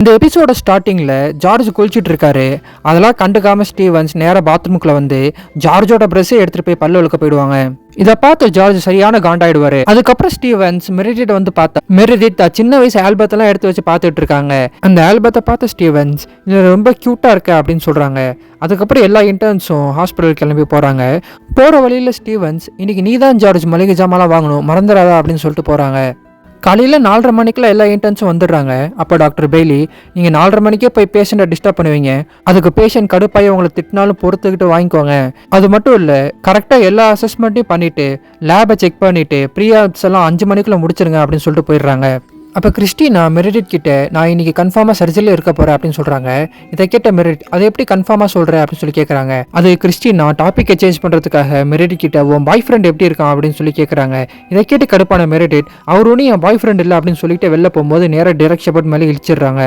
இந்த எபிசோட ஸ்டார்டிங்கில் ஜார்ஜ் குளிச்சுட்டு இருக்காரு. அதெல்லாம் கண்டுக்காம ஸ்டீவன்ஸ் நேராக பாத்ரூமுக்குள்ள வந்து ஜார்ஜோட ப்ரெஸ்ஸை எடுத்துட்டு போய் பல்லு வளர்க்க போயிடுவாங்க. இதை பார்த்து ஜார்ஜ் சரியான காண்டாயிடுவாரு. அதுக்கப்புறம் ஸ்டீவன்ஸ் மெரிடிட் வந்து பார்த்தா மெரிடிட் சின்ன வயசு ஆல்பத்தெல்லாம் எடுத்து வச்சு பார்த்துட்டு இருக்காங்க. அந்த ஆல்பத்தை பார்த்த ஸ்டீவன்ஸ் இது ரொம்ப கியூட்டா இருக்கு அப்படின்னு சொல்றாங்க. அதுக்கப்புறம் எல்லா இன்டர்ன்ஸும் ஹாஸ்பிட்டல் கிளம்பி போறாங்க. போற வழியில ஸ்டீவன்ஸ் இன்னைக்கு நீதான் ஜார்ஜ் மளிகை ஜாமான்லாம் வாங்கணும் மறந்துடாதா அப்படின்னு சொல்லிட்டு போறாங்க. காலையில் 4:30 மணிக்கெல்லாம் எல்லா இன்டர்ன்ஸும் வந்துடுறாங்க. அப்போ டாக்டர் பெய்லி, நீங்கள் 4:30 மணிக்கே போய் பேஷண்ட்டை டிஸ்டர்ப் பண்ணுவீங்க, அதுக்கு பேஷண்ட் கடுப்பாய் உங்களை திட்டினாலும் பொறுத்துக்கிட்டு வாங்கிக்கோங்க. அது மட்டும் இல்லை, கரெக்டாக எல்லா அசஸ்மெண்ட்டையும் பண்ணிவிட்டு லேபை செக் பண்ணிவிட்டு ப்ரீஆப்ஸ் எல்லாம் 5 மணிக்குள்ளே முடிச்சிருங்க அப்படின்னு சொல்லிட்டு போயிடுறாங்க. அப்போ கிறிஸ்டினா மெரிடிட் கிட்ட நான் இன்னைக்கு கன்ஃபார்மாக சர்ஜரியில் இருக்க போகிறேன் அப்படின்னு சொல்கிறாங்க. இதை கேட்ட மெரிடிட் அதை எப்படி கன்ஃபார்மாக சொல்கிறேன் அப்படின்னு சொல்லி கேட்குறாங்க. அது கிறிஸ்டினா டாப்பிக்கை சேஞ்ச் பண்ணுறதுக்காக மெரிடிட் கிட்ட உன் பாய் ஃப்ரெண்ட் எப்படி இருக்கான் அப்படின்னு சொல்லி கேட்குறாங்க. இதை கேட்டு கடுப்பான மெரிடிட் அவர் ஒன்றும் என் பாய் ஃப்ரெண்ட் இல்லை அப்படின்னு சொல்லிட்டு வெளில போகும்போது நேராக டைரக்ட் ஷெப்பர்ட் மேலே இழிச்சிடுறாங்க.